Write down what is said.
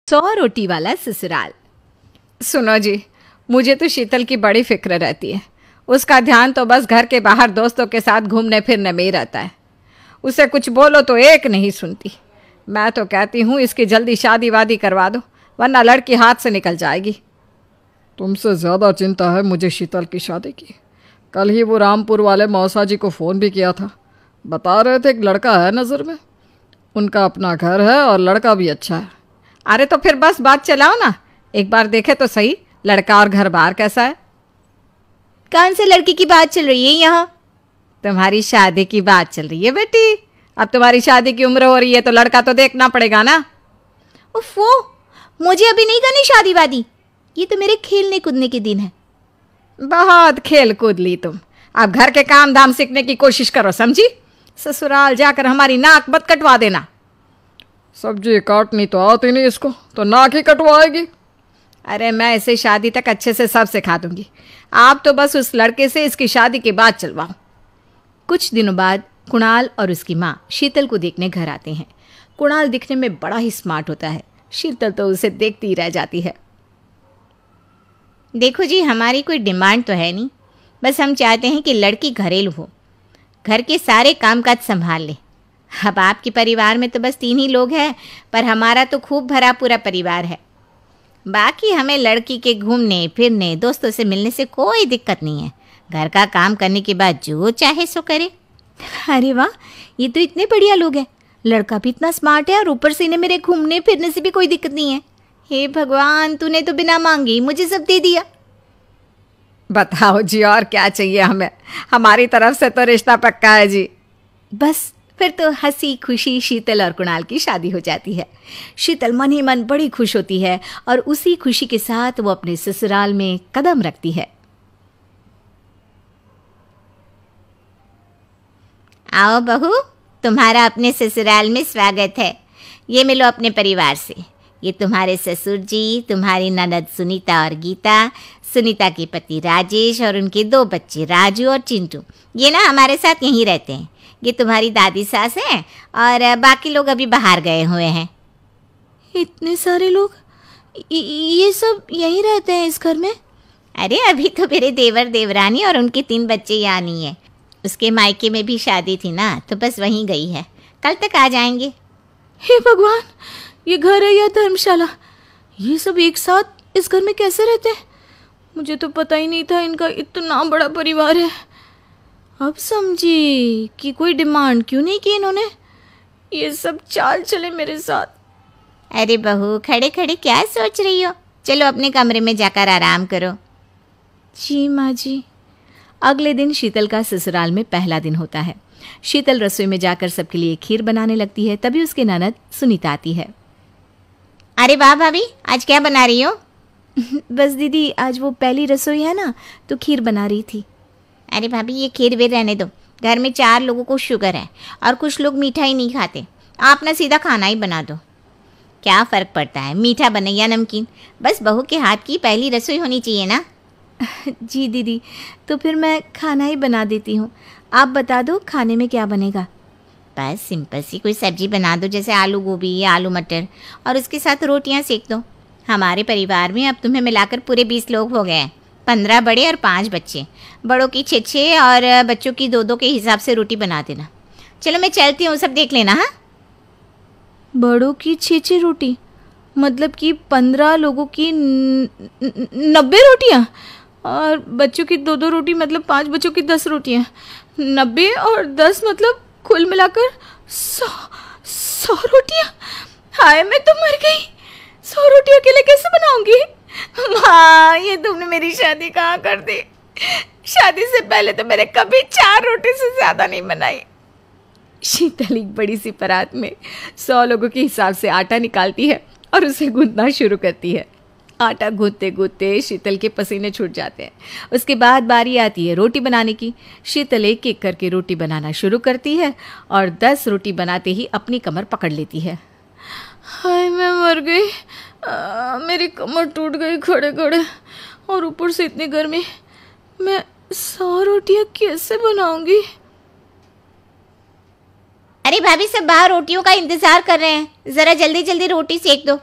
100 रोटी वाला ससुराल। सुनो जी, मुझे तो शीतल की बड़ी फिक्र रहती है। उसका ध्यान तो बस घर के बाहर दोस्तों के साथ घूमने फिरने में ही रहता है। उसे कुछ बोलो तो एक नहीं सुनती। मैं तो कहती हूँ इसकी जल्दी शादी वादी करवा दो, वरना लड़की हाथ से निकल जाएगी। तुमसे ज़्यादा चिंता है मुझे शीतल की शादी की। कल ही वो रामपुर वाले मौसा जी को फ़ोन भी किया था। बता रहे थे एक लड़का है नज़र में, उनका अपना घर है और लड़का भी अच्छा है। अरे तो फिर बस बात चलाओ ना, एक बार देखे तो सही लड़का और घर बार कैसा है। कौन से लड़की की बात चल रही है यहाँ? तुम्हारी शादी की बात चल रही है बेटी। अब तुम्हारी शादी की उम्र हो रही है तो लड़का तो देखना पड़ेगा ना। उफ़ो, मुझे अभी नहीं करनी शादी वादी। ये तो मेरे खेलने कूदने के दिन है। बहुत खेल कूद ली तुम, अब घर के काम धाम सीखने की कोशिश करो, समझी? ससुराल जाकर हमारी नाक मत कटवा देना। सब्जी काटनी तो आती नहीं इसको, तो नाक ही कटवाएगी। अरे मैं इसे शादी तक अच्छे से सब सिखा दूंगी। आप तो बस उस लड़के से इसकी शादी की बात चलवाओ। कुछ दिनों बाद कुणाल और उसकी माँ शीतल को देखने घर आते हैं। कुणाल दिखने में बड़ा ही स्मार्ट होता है। शीतल तो उसे देखती ही रह जाती है। देखो जी, हमारी कोई डिमांड तो है नहीं, बस हम चाहते हैं कि लड़की घरेलू हो, घर के सारे कामकाज संभाल ले। अब आपके परिवार में तो बस 3 ही लोग हैं, पर हमारा तो खूब भरा पूरा परिवार है। बाकी हमें लड़की के घूमने फिरने दोस्तों से मिलने से कोई दिक्कत नहीं है। घर का काम करने के बाद जो चाहे सो करे। अरे वाह, ये तो इतने बढ़िया लोग हैं। लड़का भी इतना स्मार्ट है और ऊपर से इन्हें मेरे घूमने फिरने से भी कोई दिक्कत नहीं है। हे भगवान, तूने तो बिना मांगे ही मुझे सब दे दिया। बताओ जी, और क्या चाहिए हमें? हमारी तरफ से तो रिश्ता पक्का है जी। बस फिर तो हंसी खुशी शीतल और कुणाल की शादी हो जाती है। शीतल मन ही मन बड़ी खुश होती है और उसी खुशी के साथ वो अपने ससुराल में कदम रखती है। आओ बहू, तुम्हारा अपने ससुराल में स्वागत है। ये मिलो अपने परिवार से। ये तुम्हारे ससुर जी, तुम्हारी ननद सुनीता और गीता, सुनीता के पति राजेश और उनके 2 बच्चे राजू और चिंटू। ये ना हमारे साथ यहीं रहते हैं। ये तुम्हारी दादी सास हैं और बाकी लोग अभी बाहर गए हुए हैं। इतने सारे लोग, ये सब यहीं रहते हैं इस घर में? अरे अभी तो मेरे देवर देवरानी और उनके 3 बच्चे यहाँ नहीं है। उसके मायके में भी शादी थी ना, तो बस वहीं गई है। कल तक आ जाएंगे। हे भगवान, ये घर है या धर्मशाला? ये सब एक साथ इस घर में कैसे रहते हैं? मुझे तो पता ही नहीं था इनका इतना बड़ा परिवार है। अब समझी कि कोई डिमांड क्यों नहीं की इन्होंने। ये सब चाल चले मेरे साथ। अरे बहू, खड़े खड़े क्या सोच रही हो? चलो अपने कमरे में जाकर आराम करो। जी माँ जी। अगले दिन शीतल का ससुराल में पहला दिन होता है। शीतल रसोई में जाकर सबके लिए खीर बनाने लगती है। तभी उसकी ननद सुनीता आती है। अरे वाह भाभी, आज क्या बना रही हो? बस दीदी, आज वो पहली रसोई है ना, तो खीर बना रही थी। अरे भाभी, ये खीर वीर रहने दो। घर में 4 लोगों को शुगर है और कुछ लोग मीठा ही नहीं खाते। आप ना सीधा खाना ही बना दो। क्या फ़र्क पड़ता है, मीठा बने या नमकीन? बस बहू के हाथ की पहली रसोई होनी चाहिए ना। जी दीदी, तो फिर मैं खाना ही बना देती हूँ। आप बता दो खाने में क्या बनेगा? बस सिंपल सी कोई सब्जी बना दो, जैसे आलू गोभी या आलू मटर, और उसके साथ रोटियाँ सेक दो। हमारे परिवार में अब तुम्हें मिलाकर पूरे 20 लोग हो गए हैं। 15 बड़े और 5 बच्चे। बड़ों की 6 और बच्चों की 2 के हिसाब से रोटी बना देना। चलो मैं चलती हूँ, सब देख लेना। हाँ, बड़ों की 6 रोटी मतलब कि 15 लोगों की 90 रोटियाँ, और बच्चों की 2 रोटी मतलब 5 बच्चों की 10 रोटियाँ। 90 और 10 मतलब कुल मिलाकर 100 रोटियाँ। हाय, मैं तो मर गई। 100 रोटी अकेले कैसे बनाऊंगी? माँ, ये तुमने मेरी शादी कहाँ कर दी? शादी से पहले तो मैंने कभी 4 रोटी से ज़्यादा नहीं बनाई। शीतल एक बड़ी सी परात में 100 लोगों के हिसाब से आटा निकालती है और उसे गूंथना शुरू करती है। आटा गूंथते गूंथते शीतल के पसीने छूट जाते हैं। उसके बाद बारी आती है रोटी बनाने की। शीतल एक एक करके रोटी बनाना शुरू करती है और 10 रोटी बनाते ही अपनी कमर पकड़ लेती है। हाय, मैं मर गई। मेरी कमर टूट गई खड़े खड़े, और ऊपर से इतनी गर्मी। मैं 100 रोटियाँ कैसे बनाऊंगी? अरे भाभी, सब बाहर रोटियों का इंतजार कर रहे हैं, जरा जल्दी जल्दी रोटी सेक दो।